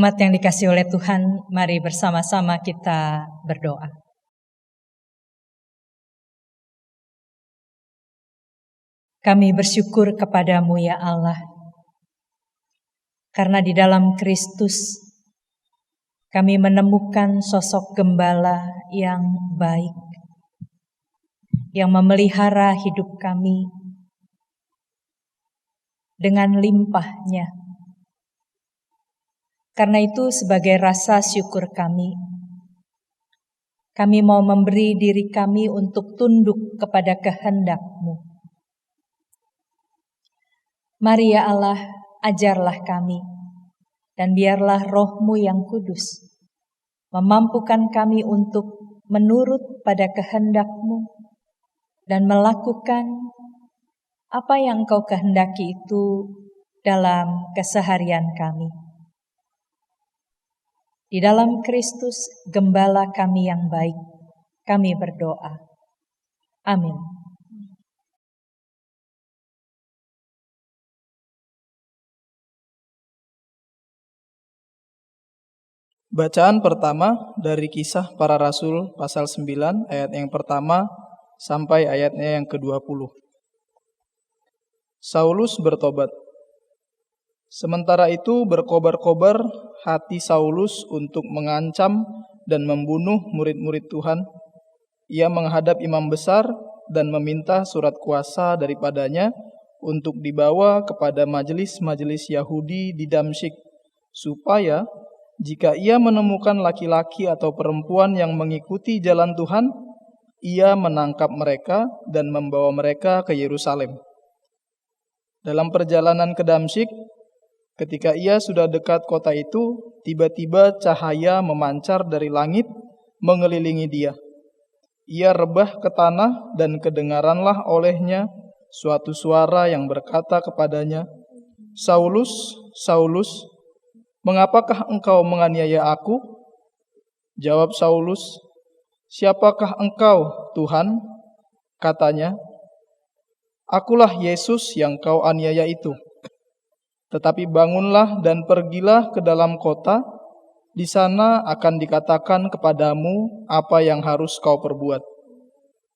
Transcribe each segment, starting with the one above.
Umat yang dikasihi oleh Tuhan, mari bersama-sama kita berdoa. Kami bersyukur kepadamu ya Allah, karena di dalam Kristus kami menemukan sosok gembala yang baik, yang memelihara hidup kami dengan limpahnya. Karena itu sebagai rasa syukur kami mau memberi diri kami untuk tunduk kepada kehendak-Mu. Mari ya Allah, ajarlah kami, dan biarlah Roh-Mu yang kudus memampukan kami untuk menurut pada kehendak-Mu dan melakukan apa yang Engkau kehendaki itu dalam keseharian kami. Di dalam Kristus, Gembala kami yang baik, kami berdoa. Amin. Bacaan pertama dari Kisah Para Rasul pasal 9 ayat yang pertama sampai ayatnya yang ke-20. Saulus bertobat. Sementara itu berkobar-kobar hati Saulus untuk mengancam dan membunuh murid-murid Tuhan. Ia menghadap imam besar dan meminta surat kuasa daripadanya untuk dibawa kepada majelis-majelis Yahudi di Damsyik, supaya jika ia menemukan laki-laki atau perempuan yang mengikuti jalan Tuhan, ia menangkap mereka dan membawa mereka ke Yerusalem. Dalam perjalanan ke Damsyik, ketika ia sudah dekat kota itu, tiba-tiba cahaya memancar dari langit mengelilingi dia. Ia rebah ke tanah dan kedengaranlah olehnya suatu suara yang berkata kepadanya, "Saulus, Saulus, mengapakah engkau menganiaya aku?" Jawab Saulus, "Siapakah engkau, Tuhan?" Katanya, "Akulah Yesus yang kau aniaya itu. Tetapi bangunlah dan pergilah ke dalam kota, di sana akan dikatakan kepadamu apa yang harus kau perbuat."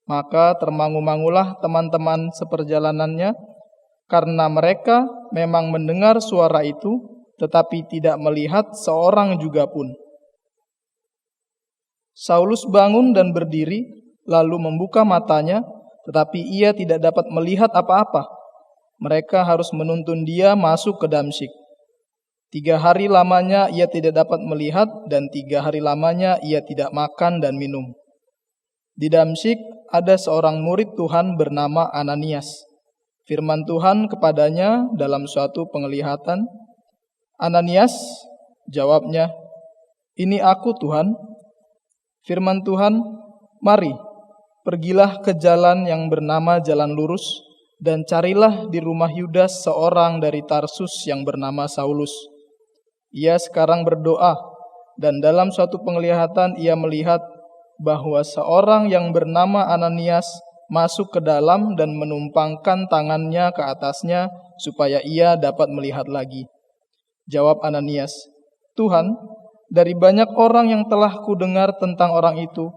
Maka termangu-mangulah teman-teman seperjalanannya, karena mereka memang mendengar suara itu, tetapi tidak melihat seorang juga pun. Saulus bangun dan berdiri, lalu membuka matanya, tetapi ia tidak dapat melihat apa-apa. Mereka harus menuntun dia masuk ke Damsyik. 3 hari lamanya ia tidak dapat melihat, dan 3 hari lamanya ia tidak makan dan minum. Di Damsyik ada seorang murid Tuhan bernama Ananias. Firman Tuhan kepadanya dalam suatu penglihatan, "Ananias," jawabnya, "Ini aku, Tuhan." Firman Tuhan, "Mari, pergilah ke jalan yang bernama Jalan Lurus, dan carilah di rumah Yudas seorang dari Tarsus yang bernama Saulus. Ia sekarang berdoa, dan dalam suatu penglihatan ia melihat bahwa seorang yang bernama Ananias masuk ke dalam dan menumpangkan tangannya ke atasnya supaya ia dapat melihat lagi." Jawab Ananias, "Tuhan, dari banyak orang yang telah kudengar tentang orang itu,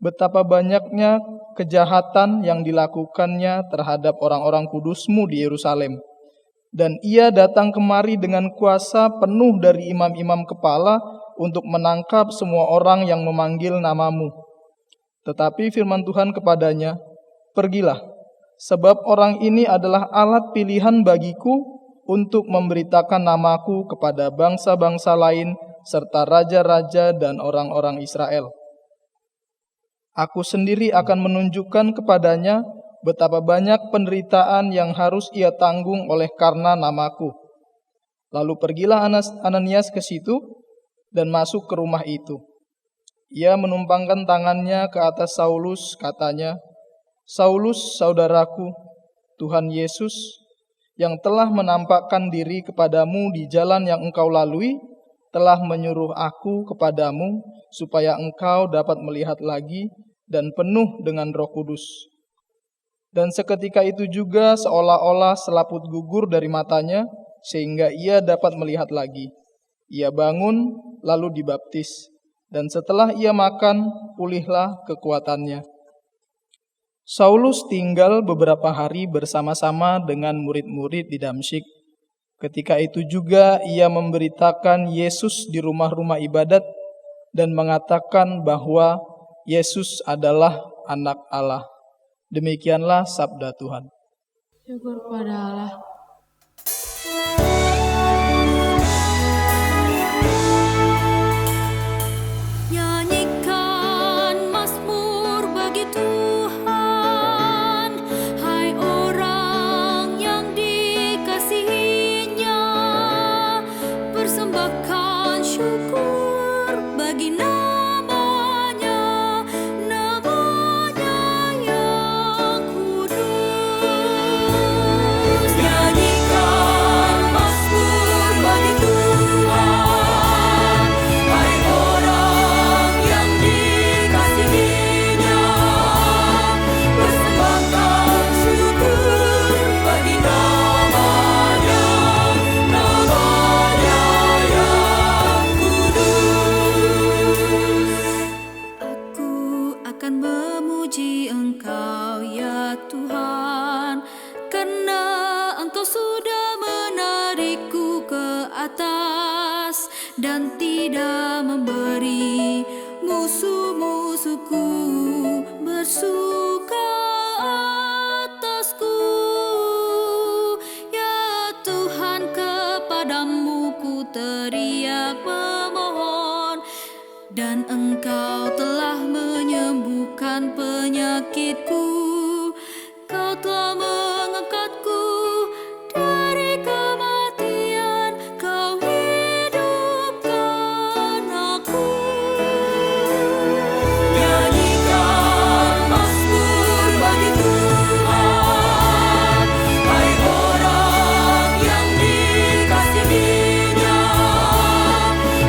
betapa banyaknya kejahatan yang dilakukannya terhadap orang-orang kudus-Mu di Yerusalem. Dan ia datang kemari dengan kuasa penuh dari imam-imam kepala untuk menangkap semua orang yang memanggil nama-Mu. Tetapi firman Tuhan kepadanya, 'Pergilah, sebab orang ini adalah alat pilihan bagiku untuk memberitakan namaku kepada bangsa-bangsa lain serta raja-raja dan orang-orang Israel. Aku sendiri akan menunjukkan kepadanya betapa banyak penderitaan yang harus ia tanggung oleh karena namaku.' Lalu pergilah Ananias ke situ dan masuk ke rumah itu. Ia menumpangkan tangannya ke atas Saulus, katanya, 'Saulus, saudaraku, Tuhan Yesus, yang telah menampakkan diri kepadamu di jalan yang engkau lalui, telah menyuruh aku kepadamu supaya engkau dapat melihat lagi dan penuh dengan Roh Kudus.' Dan seketika itu juga seolah-olah selaput gugur dari matanya, sehingga ia dapat melihat lagi. Ia bangun lalu dibaptis, dan setelah ia makan, pulihlah kekuatannya. Saulus tinggal beberapa hari bersama-sama dengan murid-murid di Damsyik. Ketika itu juga ia memberitakan Yesus di rumah-rumah ibadat dan mengatakan bahwa Yesus adalah Anak Allah. Demikianlah sabda Tuhan. Syukur pada Allah. Nyanyikan mazmur bagi Tuhan, hai orang yang dikasihi-Nya. Persembahkan syukur bagi nama-Nya, nama-Nya yang kudus. Nyanyikan mazmur bagi Tuhan, hai orang yang dikasihi-Nya. Persembahkan syukur bagi nama-Nya, nama-Nya yang kudus. Aku akan memuji Engkau ya Tuhan, karena Engkau sudah menarikku ke atas dan tidak memberi musuh-musuhku bersuka atasku. Ya Tuhan, kepadamu ku teriak memohon, dan Engkau telah menyembuhkan penyakitku. Kau telah mengangkatku dari kematian, Kau hidupkan aku. Nyanyikan mazmur bagi Tuhan, hai orang yang dikasihi-Nya.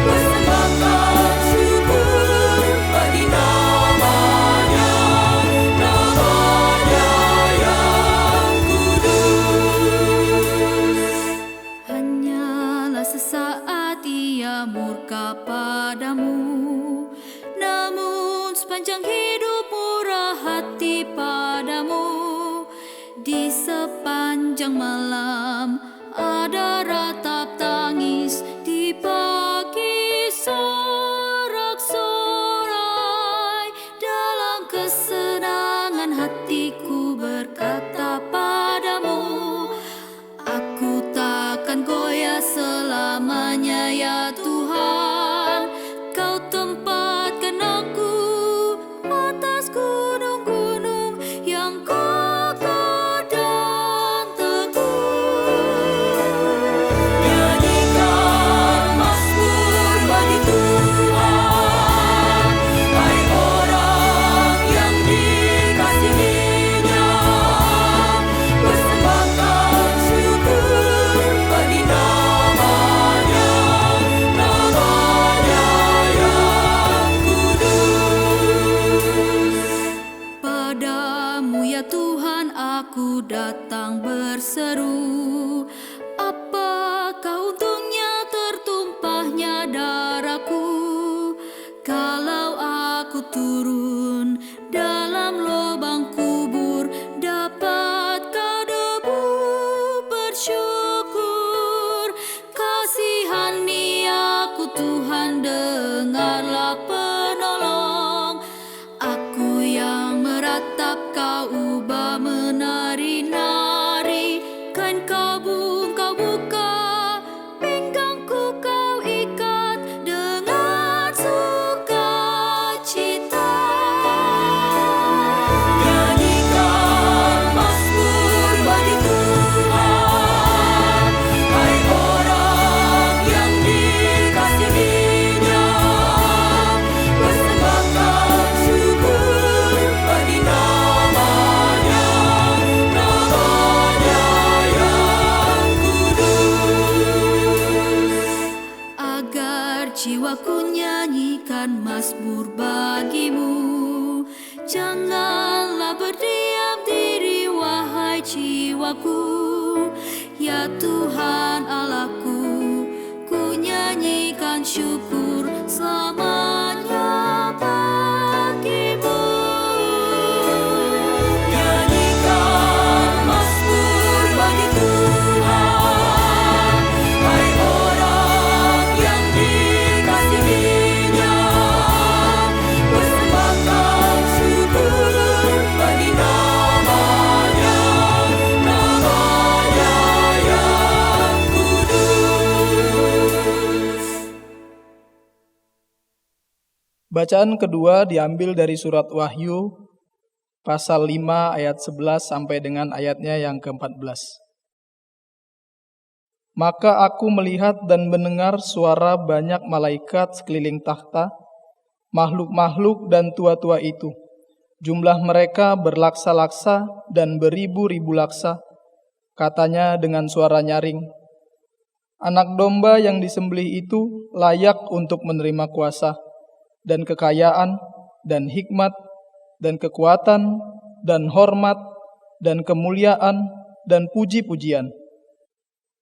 Persembahkan syukur bagi nama-Nya, nama-Nya yang kudus. Hanyalah sesaat Ia murka padamu, namun sepanjang hidup murah hati padamu. Di sepanjang malam ada ratap tangis, di pagi sorak-sorai. Dalam kesenangan hatiku berkata padamu, aku takkan goyah selamanya ya Tuhan. Kau tempatkan aku atas gunung-gunung yang kokoh dan teguh. Nyanyikan mazmur bagi Tuhan, hai orang yang dikasihi-Nya. Persembahkan syukur bagi nama-Nya, nama-Nya yang kudus. Padamu ya Tuhan aku datang berseru, apakah untungnya tertumpahnya darahku? Kalau aku turun dalam lubang kubur, dapatkah debu bersyukur? Kasihani aku Tuhan, dengarlah penolong. Aku yang meratap Kau ubah menari-nari, kain kabung Kau buka, pinggangku Kau ikat dengan sukacita. Nyanyikan mazmur bagi Tuhan, hai orang yang dikasihi-Nya. Persembahkan syukur bagi nama-Nya, nama-Nya yang kudus. Agar jiwaku nyanyikan mazmur bagimu, janganlah berdiam diri wahai jiwaku. Ya Tuhan Allahku, ku nyanyikan syukur selamanya bagimu. Nyanyikan mazmur bagi Tuhan, hai orang yang dikasihinya. Persembahkan syukur bagi namanya, namanya yang kudus. Bacaan kedua diambil dari surat Wahyu pasal 5 ayat 11 sampai dengan ayatnya yang ke-14. Maka aku melihat dan mendengar suara banyak malaikat sekeliling takhta, makhluk-makhluk dan tua-tua itu. Jumlah mereka berlaksa-laksa dan beribu-ribu laksa. Katanya dengan suara nyaring, Anak domba yang disembelih itu layak untuk menerima kuasa dan kekayaan dan hikmat dan kekuatan dan hormat dan kemuliaan dan puji-pujian.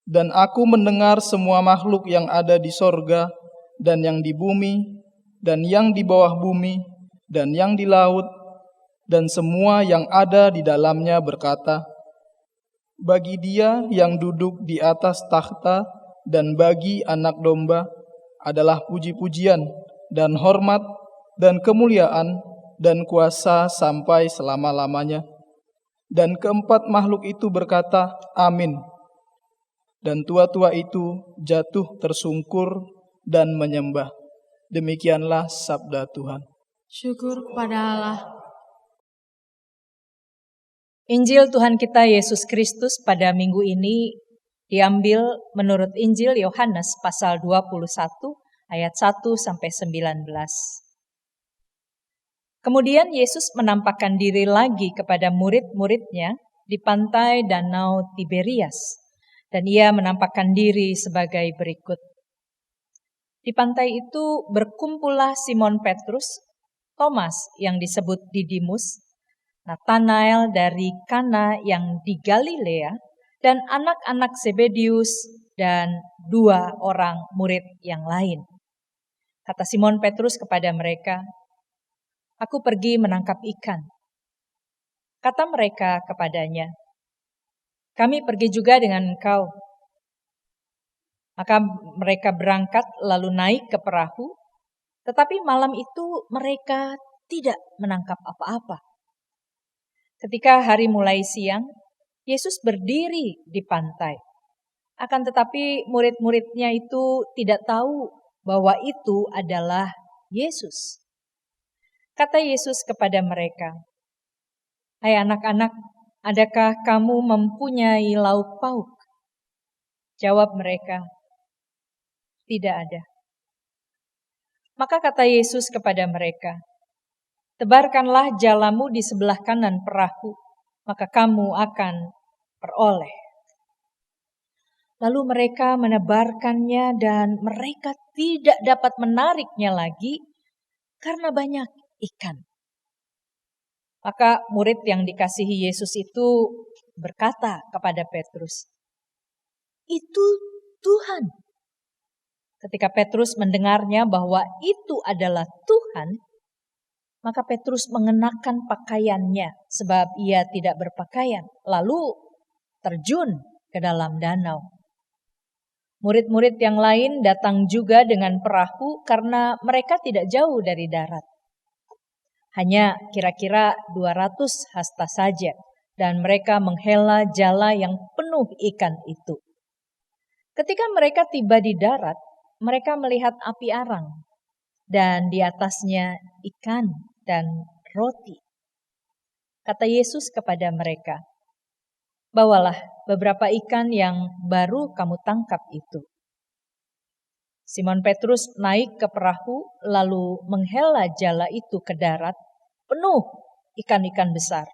Dan aku mendengar semua makhluk yang ada di sorga dan yang di bumi dan yang di bawah bumi dan yang di laut dan semua yang ada di dalamnya berkata, bagi Dia yang duduk di atas takhta dan bagi Anak Domba adalah puji-pujian dan hormat dan kemuliaan dan kuasa sampai selama-lamanya. Dan keempat makhluk itu berkata, Amin. Dan tua-tua itu jatuh tersungkur dan menyembah. Demikianlah sabda Tuhan. Syukur kepada Allah. Injil Tuhan kita Yesus Kristus pada minggu ini diambil menurut Injil Yohanes pasal 21 ayat 1 sampai 19. Kemudian Yesus menampakkan diri lagi kepada murid-muridnya di pantai Danau Tiberias, dan ia menampakkan diri sebagai berikut. Di pantai itu berkumpullah Simon Petrus, Thomas yang disebut Didimus, Nathanael dari Kana yang di Galilea, dan anak-anak Zebedius dan 2 orang murid yang lain. Kata Simon Petrus kepada mereka, Aku pergi menangkap ikan. Kata mereka kepadanya, Kami pergi juga dengan engkau. Maka mereka berangkat lalu naik ke perahu, tetapi malam itu mereka tidak menangkap apa-apa. Ketika hari mulai siang, Yesus berdiri di pantai. Akan tetapi murid-muridnya itu tidak tahu bahwa itu adalah Yesus. Kata Yesus kepada mereka, Hai anak-anak, adakah kamu mempunyai lauk pauk? Jawab mereka, Tidak ada. Maka kata Yesus kepada mereka, Tebarkanlah jalamu di sebelah kanan perahu, maka kamu akan peroleh. Lalu mereka menebarkannya dan mereka tidak dapat menariknya lagi karena banyak ikan. Maka murid yang dikasihi Yesus itu berkata kepada Petrus, Itu Tuhan. Ketika Petrus mendengarnya bahwa itu adalah Tuhan, maka Petrus mengenakan pakaiannya sebab ia tidak berpakaian, lalu terjun ke dalam danau. Murid-murid yang lain datang juga dengan perahu karena mereka tidak jauh dari darat. Hanya kira-kira 200 hasta saja, dan mereka menghela jala yang penuh ikan itu. Ketika mereka tiba di darat, mereka melihat api arang, dan di atasnya ikan dan roti. Kata Yesus kepada mereka, Bawalah beberapa ikan yang baru kamu tangkap itu. Simon Petrus naik ke perahu lalu menghela jala itu ke darat penuh ikan-ikan besar.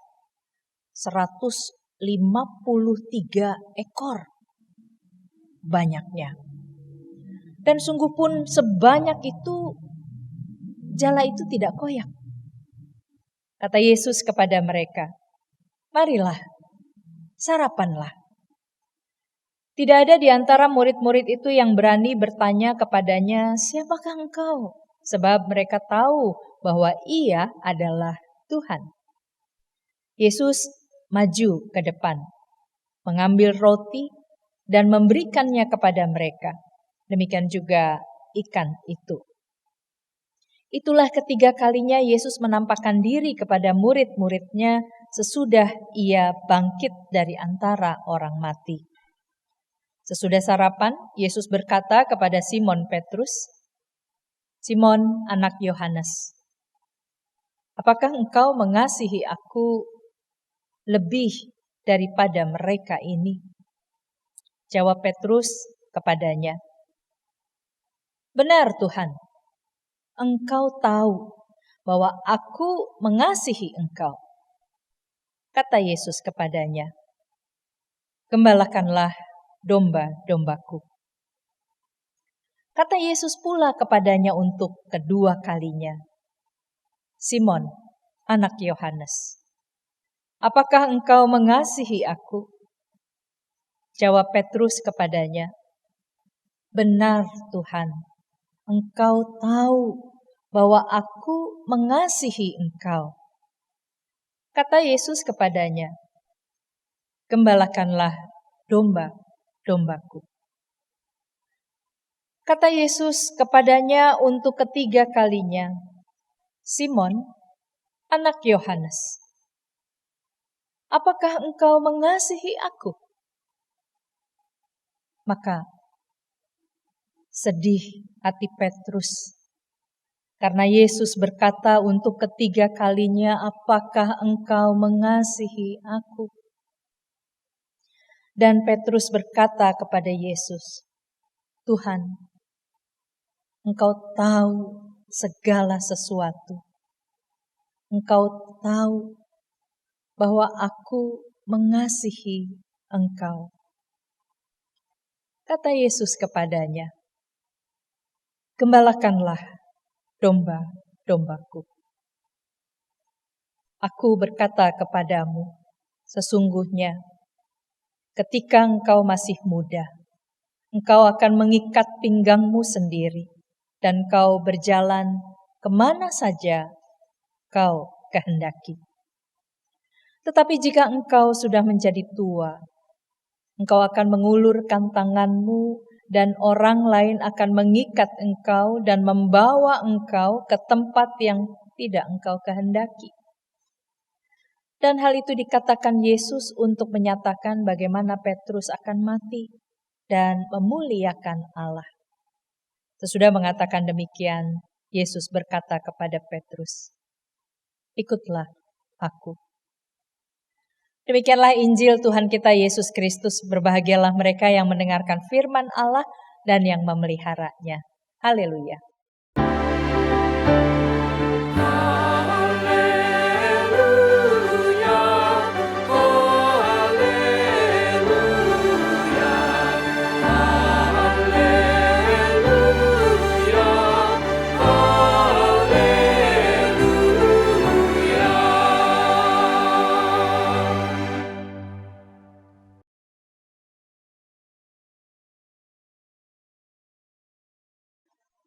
153 ekor banyaknya. Dan sungguh pun sebanyak itu jala itu tidak koyak. Kata Yesus kepada mereka, Marilah, sarapanlah. Tidak ada di antara murid-murid itu yang berani bertanya kepadanya, "Siapakah engkau?" Sebab mereka tahu bahwa ia adalah Tuhan. Yesus maju ke depan, mengambil roti dan memberikannya kepada mereka. Demikian juga ikan itu. Itulah ketiga kalinya Yesus menampakkan diri kepada murid-muridnya sesudah ia bangkit dari antara orang mati. Sesudah sarapan, Yesus berkata kepada Simon Petrus, "Simon, anak Yohanes, apakah engkau mengasihi aku lebih daripada mereka ini?" Jawab Petrus kepadanya, "Benar Tuhan, engkau tahu bahwa aku mengasihi engkau." Kata Yesus kepadanya, "Gembalakanlah domba-dombaku." Kata Yesus pula kepadanya untuk kedua kalinya, "Simon, anak Yohanes, apakah engkau mengasihi aku?" Jawab Petrus kepadanya, "Benar Tuhan, engkau tahu bahwa aku mengasihi engkau." Kata Yesus kepadanya, "Gembalakanlah domba-dombaku." Kata Yesus kepadanya untuk ketiga kalinya, "Simon, anak Yohanes, apakah engkau mengasihi aku?" Maka sedih hati Petrus karena Yesus berkata untuk ketiga kalinya, "Apakah engkau mengasihi aku?" Dan Petrus berkata kepada Yesus, "Tuhan, engkau tahu segala sesuatu. Engkau tahu bahwa aku mengasihi engkau." Kata Yesus kepadanya, "Gembalakanlah domba-dombaku. Aku berkata kepadamu, sesungguhnya ketika engkau masih muda, engkau akan mengikat pinggangmu sendiri, dan kau berjalan kemana saja kau kehendaki. Tetapi jika engkau sudah menjadi tua, engkau akan mengulurkan tanganmu dan orang lain akan mengikat engkau dan membawa engkau ke tempat yang tidak engkau kehendaki." Dan hal itu dikatakan Yesus untuk menyatakan bagaimana Petrus akan mati dan memuliakan Allah. Sesudah mengatakan demikian, Yesus berkata kepada Petrus, "Ikutlah aku." Demikianlah Injil Tuhan kita Yesus Kristus. Berbahagialah mereka yang mendengarkan firman Allah dan yang memeliharanya. Haleluya. Haleluya, haleluya, haleluya, haleluya.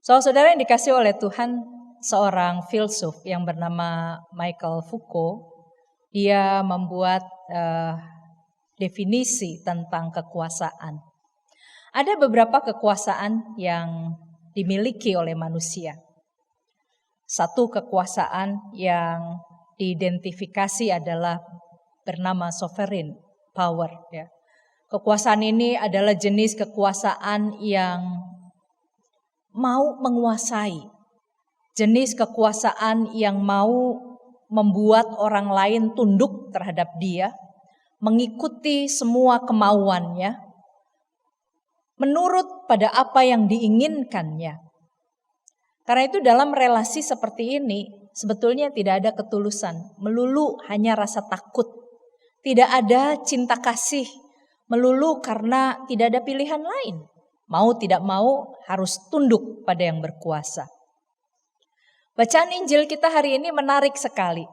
Saudara-saudara yang dikasihi oleh Tuhan, seorang filsuf yang bernama Michael Foucault, dia membuat definisi tentang kekuasaan. Ada beberapa kekuasaan yang dimiliki oleh manusia. Satu kekuasaan yang diidentifikasi adalah bernama sovereign power. Ya. Kekuasaan ini adalah jenis kekuasaan yang mau menguasai, jenis kekuasaan yang mau membuat orang lain tunduk terhadap dia, mengikuti semua kemauannya, menurut pada apa yang diinginkannya. Karena itu dalam relasi seperti ini sebetulnya tidak ada ketulusan, melulu hanya rasa takut. Tidak ada cinta kasih, melulu karena tidak ada pilihan lain. Mau tidak mau harus tunduk pada yang berkuasa. Bacaan Injil kita hari ini menarik sekali.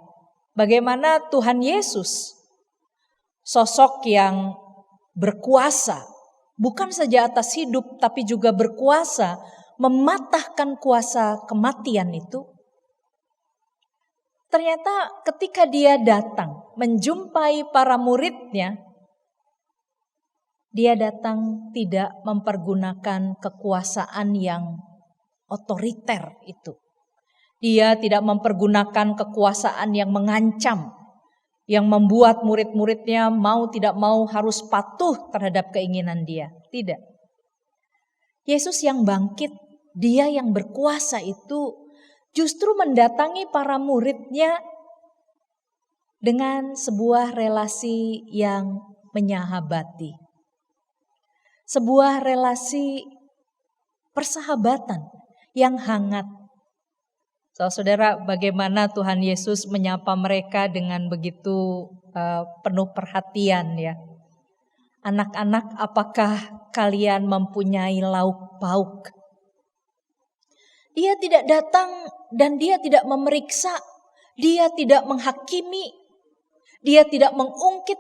Bagaimana Tuhan Yesus, sosok yang berkuasa, bukan saja atas hidup, tapi juga berkuasa mematahkan kuasa kematian itu. Ternyata ketika dia datang menjumpai para muridnya, dia datang tidak mempergunakan kekuasaan yang otoriter itu. Dia tidak mempergunakan kekuasaan yang mengancam, yang membuat murid-muridnya mau tidak mau harus patuh terhadap keinginan dia. Tidak. Yesus yang bangkit, dia yang berkuasa itu justru mendatangi para muridnya dengan sebuah relasi yang menyahabati. Sebuah relasi persahabatan yang hangat. Saudara, bagaimana Tuhan Yesus menyapa mereka dengan begitu penuh perhatian ya. Anak-anak, apakah kalian mempunyai lauk pauk? Dia tidak datang dan dia tidak memeriksa, dia tidak menghakimi, dia tidak mengungkit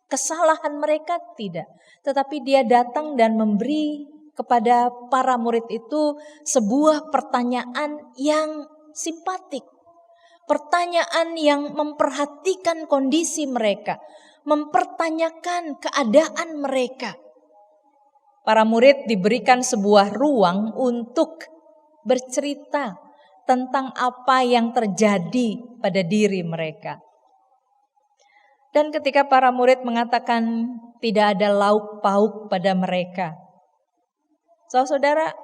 kesalahan mereka, tidak. Tetapi dia datang dan memberi kepada para murid itu sebuah pertanyaan yang simpatik. Pertanyaan yang memperhatikan kondisi mereka, mempertanyakan keadaan mereka. Para murid diberikan sebuah ruang untuk bercerita tentang apa yang terjadi pada diri mereka. Dan ketika para murid mengatakan tidak ada lauk pauk pada mereka, saudara,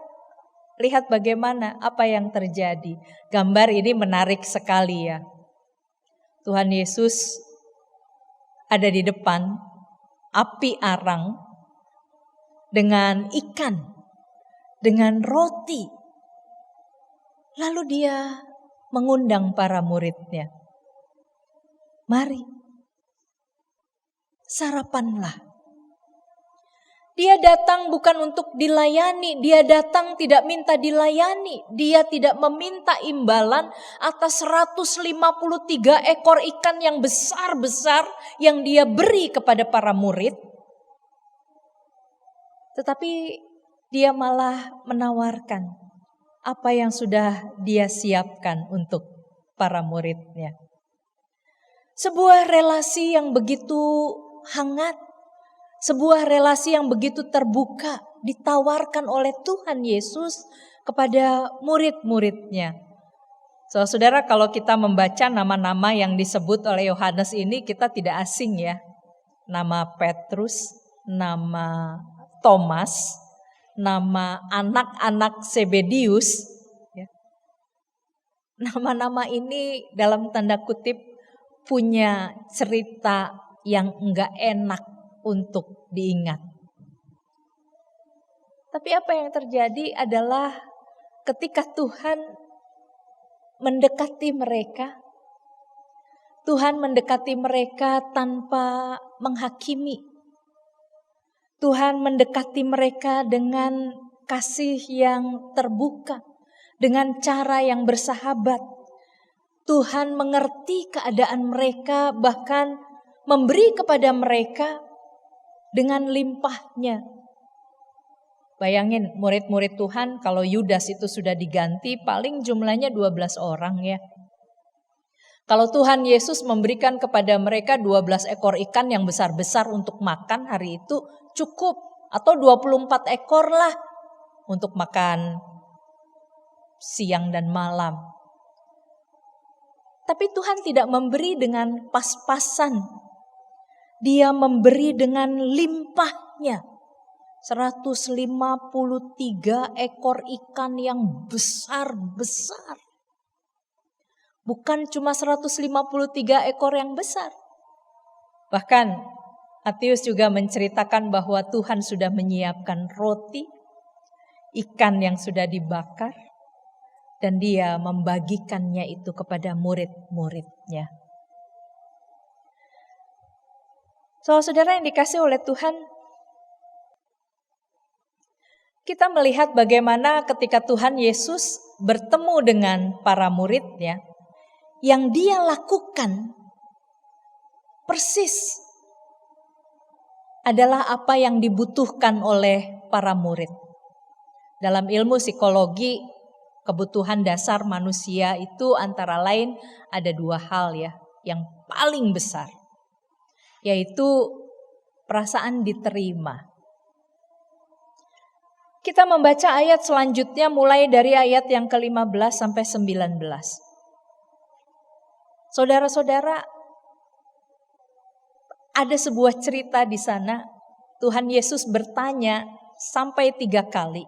lihat bagaimana apa yang terjadi. Gambar ini menarik sekali ya. Tuhan Yesus ada di depan api arang dengan ikan, dengan roti. Lalu dia mengundang para muridnya. Mari, sarapanlah. Dia datang bukan untuk dilayani, dia datang tidak minta dilayani. Dia tidak meminta imbalan atas 153 ekor ikan yang besar-besar yang dia beri kepada para murid. Tetapi dia malah menawarkan apa yang sudah dia siapkan untuk para muridnya. Sebuah relasi yang begitu hangat, sebuah relasi yang begitu terbuka ditawarkan oleh Tuhan Yesus kepada murid-muridnya. Saudara, kalau kita membaca nama-nama yang disebut oleh Yohanes ini, kita tidak asing ya. Nama Petrus, nama Thomas, nama anak-anak Zebedius. Nama-nama ini dalam tanda kutip punya cerita yang enggak enak untuk diingat. Tapi apa yang terjadi adalah ketika Tuhan mendekati mereka, Tuhan mendekati mereka tanpa menghakimi. Tuhan mendekati mereka dengan kasih yang terbuka, dengan cara yang bersahabat. Tuhan mengerti keadaan mereka, bahkan memberi kepada mereka dengan limpahnya. Bayangin murid-murid Tuhan, kalau Yudas itu sudah diganti, paling jumlahnya 12 orang ya. Kalau Tuhan Yesus memberikan kepada mereka 12 ekor ikan yang besar-besar untuk makan hari itu cukup. Atau 24 ekor lah untuk makan siang dan malam. Tapi Tuhan tidak memberi dengan pas-pasan. Dia memberi dengan limpahnya. 153 ekor ikan yang besar-besar. Bukan cuma 153 ekor yang besar. Bahkan Matius juga menceritakan bahwa Tuhan sudah menyiapkan roti, ikan yang sudah dibakar, dan dia membagikannya itu kepada murid-muridnya. Saudara yang dikasih oleh Tuhan, kita melihat bagaimana ketika Tuhan Yesus bertemu dengan para muridnya, yang dia lakukan persis adalah apa yang dibutuhkan oleh para murid. Dalam ilmu psikologi, kebutuhan dasar manusia itu antara lain ada 2 hal ya, yang paling besar, yaitu perasaan diterima. Kita membaca ayat selanjutnya mulai dari ayat yang ke-15 sampai 19. Saudara-saudara, ada sebuah cerita di sana. Tuhan Yesus bertanya sampai 3 kali.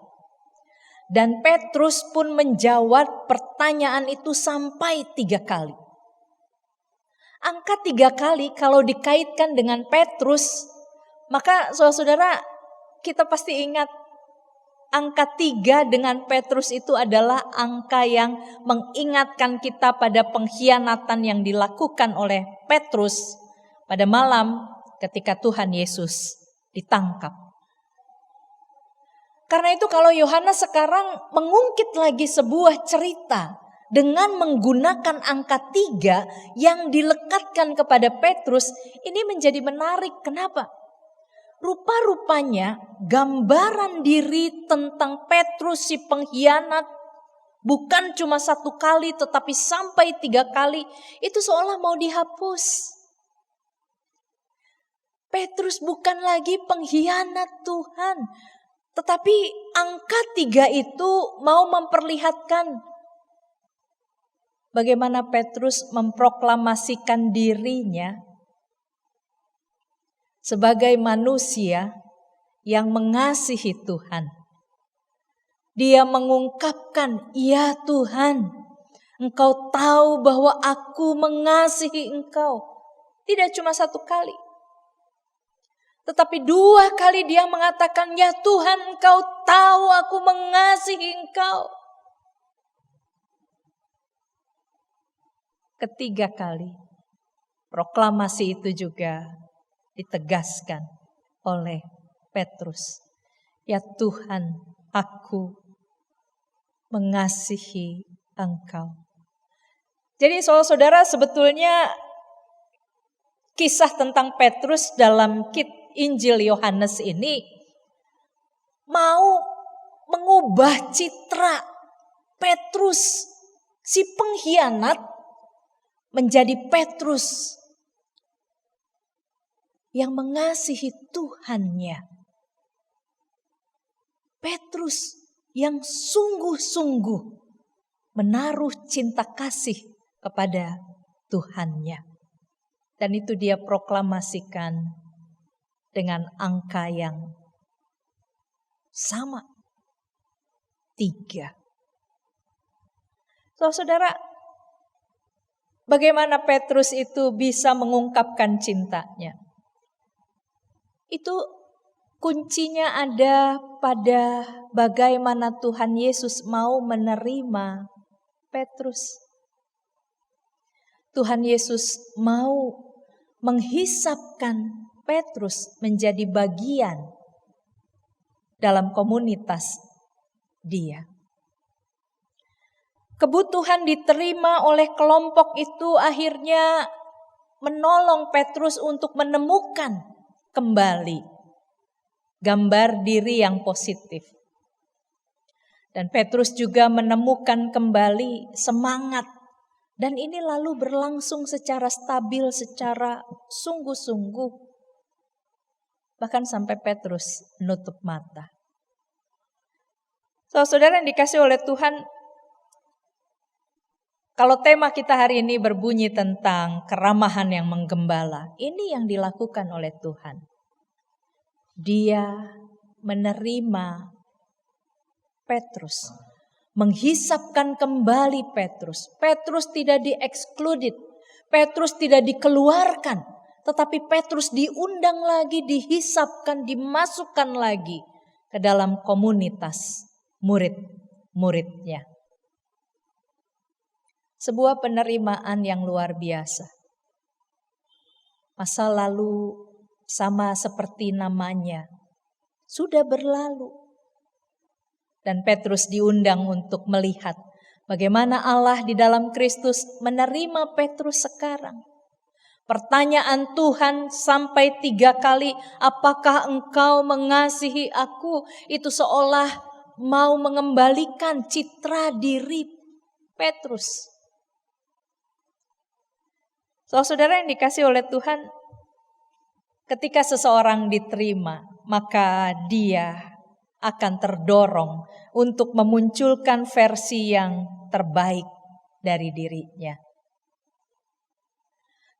Dan Petrus pun menjawab pertanyaan itu sampai 3 kali. Angka 3 kali kalau dikaitkan dengan Petrus, maka saudara-saudara kita pasti ingat angka 3 dengan Petrus itu adalah angka yang mengingatkan kita pada pengkhianatan yang dilakukan oleh Petrus pada malam ketika Tuhan Yesus ditangkap. Karena itu kalau Yohanes sekarang mengungkit lagi sebuah cerita dengan menggunakan angka 3 yang dilekatkan kepada Petrus, ini menjadi menarik. Kenapa? Rupa-rupanya gambaran diri tentang Petrus si pengkhianat bukan cuma 1 kali tetapi sampai 3 kali itu seolah mau dihapus. Petrus bukan lagi pengkhianat Tuhan. Tetapi angka 3 itu mau memperlihatkan bagaimana Petrus memproklamasikan dirinya sebagai manusia yang mengasihi Tuhan. Dia mengungkapkan, "Ya Tuhan, Engkau tahu bahwa aku mengasihi Engkau." Tidak cuma 1 kali. Tetapi 2 kali dia mengatakan, "Ya Tuhan, Engkau tahu aku mengasihi Engkau." Ketiga kali, proklamasi itu juga ditegaskan oleh Petrus. "Ya Tuhan, aku mengasihi Engkau." Jadi saudara, sebetulnya kisah tentang Petrus dalam Injil Yohanes ini mau mengubah citra Petrus si pengkhianat menjadi Petrus yang mengasihi Tuhannya. Petrus yang sungguh-sungguh menaruh cinta kasih kepada Tuhannya. Dan itu dia proklamasikan dengan angka yang sama, 3. Saudara, bagaimana Petrus itu bisa mengungkapkan cintanya? Itu kuncinya ada pada bagaimana Tuhan Yesus mau menerima Petrus. Tuhan Yesus mau menghisapkan Petrus menjadi bagian dalam komunitas dia. Kebutuhan diterima oleh kelompok itu akhirnya menolong Petrus untuk menemukan kembali gambar diri yang positif. Dan Petrus juga menemukan kembali semangat. Dan ini lalu berlangsung secara stabil, secara sungguh-sungguh. Bahkan sampai Petrus menutup mata. Saudara yang dikasih oleh Tuhan, kalau tema kita hari ini berbunyi tentang keramahan yang menggembala, ini yang dilakukan oleh Tuhan. Dia menerima Petrus, menghisapkan kembali Petrus. Petrus tidak di-excluded, Petrus tidak dikeluarkan, tetapi Petrus diundang lagi, dihisapkan, dimasukkan lagi ke dalam komunitas murid-muridnya. Sebuah penerimaan yang luar biasa. Masa lalu sama seperti namanya sudah berlalu. Dan Petrus diundang untuk melihat bagaimana Allah di dalam Kristus menerima Petrus sekarang. Pertanyaan Tuhan sampai 3 kali, apakah engkau mengasihi aku? Itu seolah mau mengembalikan citra diri Petrus. Saudara yang dikasih oleh Tuhan, ketika seseorang diterima, maka dia akan terdorong untuk memunculkan versi yang terbaik dari dirinya.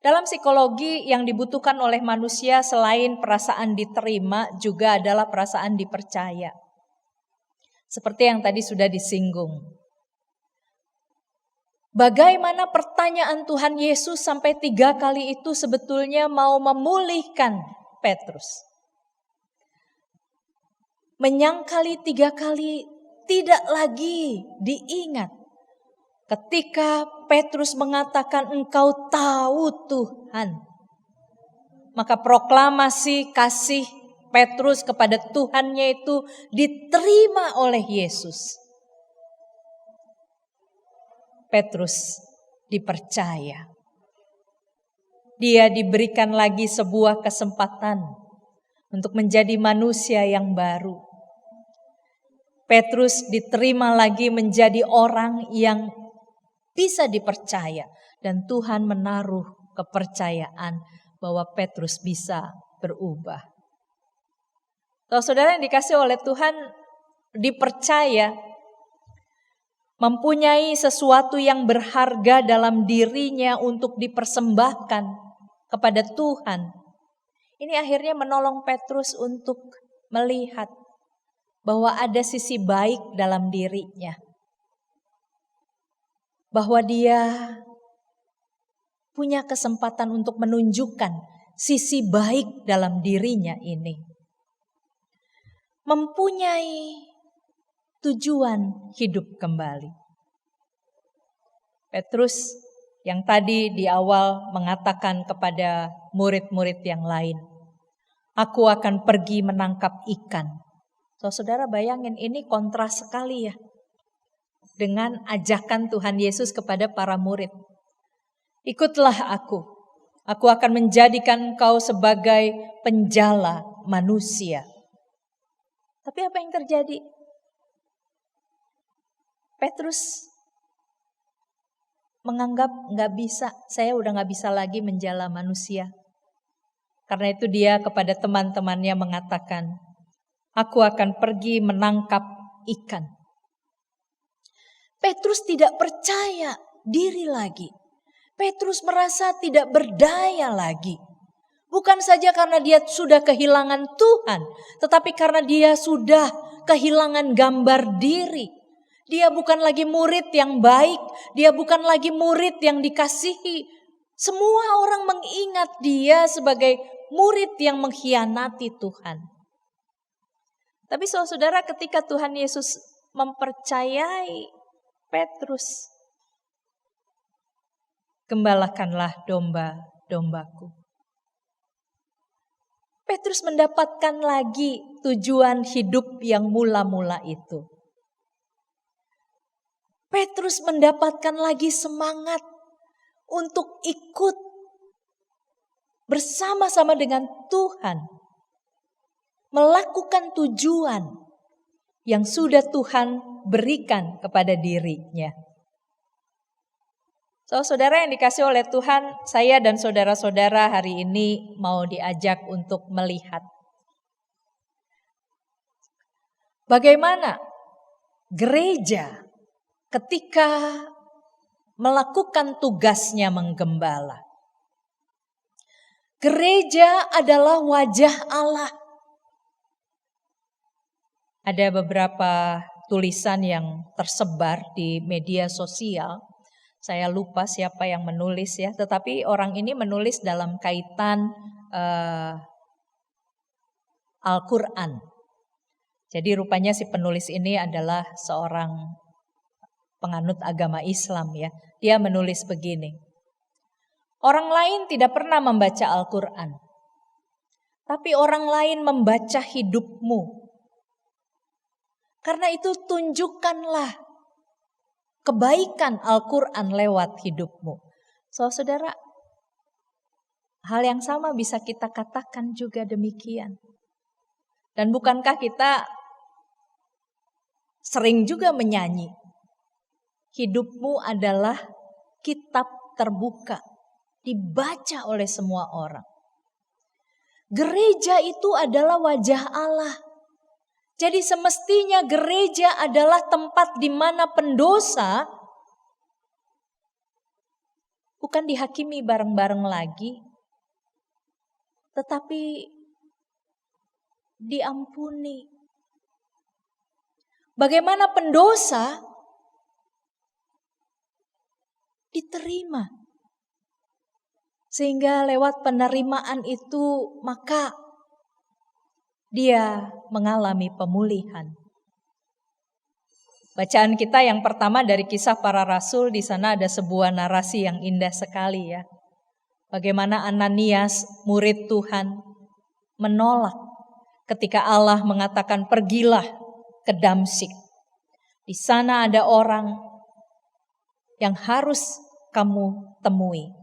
Dalam psikologi yang dibutuhkan oleh manusia selain perasaan diterima juga adalah perasaan dipercaya. Seperti yang tadi sudah disinggung. Bagaimana pertanyaan Tuhan Yesus sampai 3 kali itu sebetulnya mau memulihkan Petrus. Menyangkali 3 kali tidak lagi diingat. Ketika Petrus mengatakan engkau tahu Tuhan, maka proklamasi kasih Petrus kepada Tuhannya itu diterima oleh Yesus. Petrus dipercaya. Dia diberikan lagi sebuah kesempatan untuk menjadi manusia yang baru. Petrus diterima lagi menjadi orang yang bisa dipercaya. Dan Tuhan menaruh kepercayaan bahwa Petrus bisa berubah. Saudara yang dikasih oleh Tuhan dipercaya mempunyai sesuatu yang berharga dalam dirinya untuk dipersembahkan kepada Tuhan. Ini akhirnya menolong Petrus untuk melihat bahwa ada sisi baik dalam dirinya. Bahwa dia punya kesempatan untuk menunjukkan sisi baik dalam dirinya ini. Mempunyai tujuan hidup kembali. Petrus yang tadi di awal mengatakan kepada murid-murid yang lain, aku akan pergi menangkap ikan. Saudara bayangin ini kontras sekali ya. Dengan ajakan Tuhan Yesus kepada para murid. Ikutlah aku akan menjadikan engkau sebagai penjala manusia. Tapi apa yang terjadi? Petrus menganggap saya udah gak bisa lagi menjala manusia. Karena itu dia kepada teman-temannya mengatakan, aku akan pergi menangkap ikan. Petrus tidak percaya diri lagi. Petrus merasa tidak berdaya lagi. Bukan saja karena dia sudah kehilangan Tuhan, tetapi karena dia sudah kehilangan gambar diri. Dia bukan lagi murid yang baik, dia bukan lagi murid yang dikasihi. Semua orang mengingat dia sebagai murid yang mengkhianati Tuhan. Tapi saudara, ketika Tuhan Yesus mempercayai Petrus, gembalakanlah domba-dombaku. Petrus mendapatkan lagi tujuan hidup yang mula-mula itu. Petrus mendapatkan lagi semangat untuk ikut bersama-sama dengan Tuhan. Melakukan tujuan yang sudah Tuhan berikan kepada dirinya. Saudara yang dikasih oleh Tuhan, saya dan saudara-saudara hari ini mau diajak untuk melihat bagaimana gereja ketika melakukan tugasnya menggembala. Gereja adalah wajah Allah. Ada beberapa tulisan yang tersebar di media sosial. Saya lupa siapa yang menulis ya, tetapi orang ini menulis dalam kaitan Al-Quran. Jadi rupanya si penulis ini adalah seorang penganut agama Islam ya. Dia menulis begini. Orang lain tidak pernah membaca Al-Quran. Tapi orang lain membaca hidupmu. Karena itu tunjukkanlah kebaikan Al-Quran lewat hidupmu. Saudara, Hal yang sama bisa kita katakan juga demikian. Dan bukankah kita sering juga menyanyi, hidupmu adalah kitab terbuka, dibaca oleh semua orang. Gereja itu adalah wajah Allah. Jadi semestinya gereja adalah tempat di mana pendosa bukan dihakimi bareng-bareng lagi, tetapi diampuni. Bagaimana pendosa diterima. Sehingga lewat penerimaan itu maka dia mengalami pemulihan. Bacaan kita yang pertama dari Kisah Para Rasul, di sana ada sebuah narasi yang indah sekali ya. Bagaimana Ananias, murid Tuhan, menolak ketika Allah mengatakan pergilah ke Damsyik. Di sana ada orang yang harus kamu temui.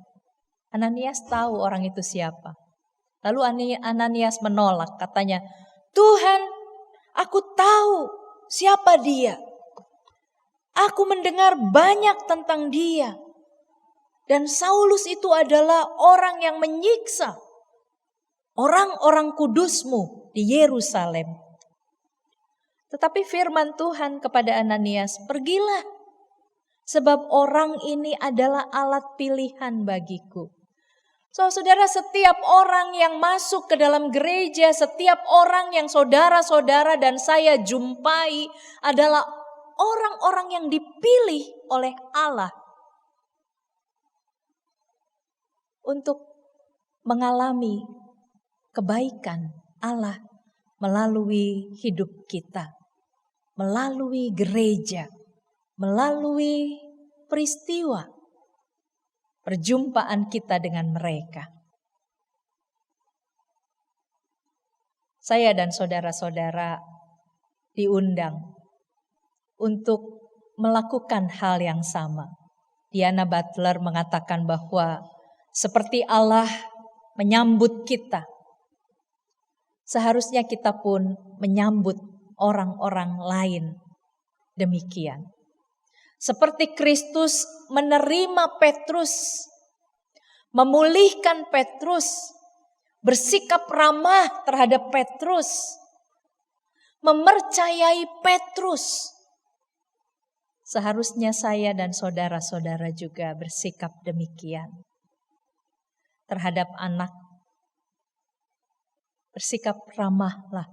Ananias tahu orang itu siapa. Lalu Ananias menolak, katanya, Tuhan, aku tahu siapa dia. Aku mendengar banyak tentang dia. Dan Saulus itu adalah orang yang menyiksa orang-orang kudusmu di Yerusalem. Tetapi firman Tuhan kepada Ananias, pergilah. Sebab orang ini adalah alat pilihan bagiku. Saudara, setiap orang yang masuk ke dalam gereja, setiap orang yang saudara-saudara dan saya jumpai adalah orang-orang yang dipilih oleh Allah untuk mengalami kebaikan Allah melalui hidup kita, melalui gereja, melalui peristiwa perjumpaan kita dengan mereka. Saya dan saudara-saudara diundang untuk melakukan hal yang sama. Diana Butler mengatakan bahwa seperti Allah menyambut kita, seharusnya kita pun menyambut orang-orang lain demikian. Seperti Kristus menerima Petrus, memulihkan Petrus, bersikap ramah terhadap Petrus, mempercayai Petrus. Seharusnya saya dan saudara-saudara juga bersikap demikian terhadap anak. Bersikap ramahlah.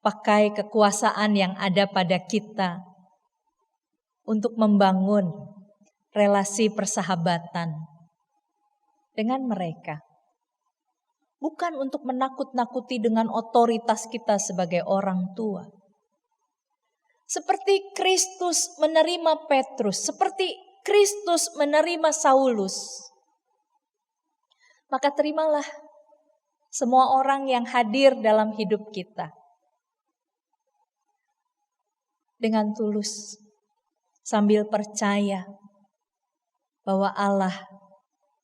Pakai kekuasaan yang ada pada kita untuk membangun relasi persahabatan dengan mereka. Bukan untuk menakut-nakuti dengan otoritas kita sebagai orang tua. Seperti Kristus menerima Petrus, seperti Kristus menerima Saulus. Maka terimalah semua orang yang hadir dalam hidup kita dengan tulus, sambil percaya bahwa Allah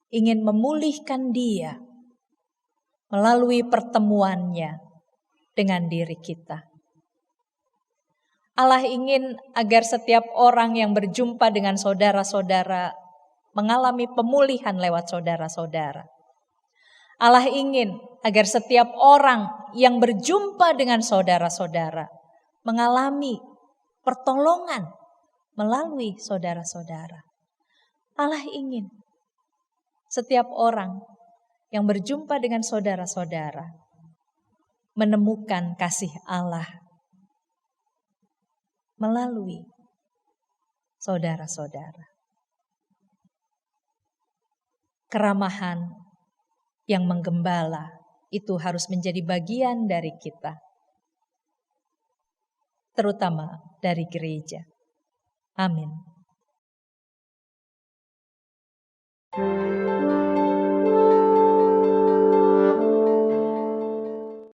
ingin memulihkan dia melalui pertemuannya dengan diri kita. Allah ingin agar setiap orang yang berjumpa dengan saudara-saudara mengalami pemulihan lewat saudara-saudara. Allah ingin agar setiap orang yang berjumpa dengan saudara-saudara mengalami pertolongan melalui saudara-saudara. Allah ingin setiap orang yang berjumpa dengan saudara-saudara menemukan kasih Allah melalui saudara-saudara. Keramahan yang menggembala itu harus menjadi bagian dari kita, terutama dari gereja. Amin.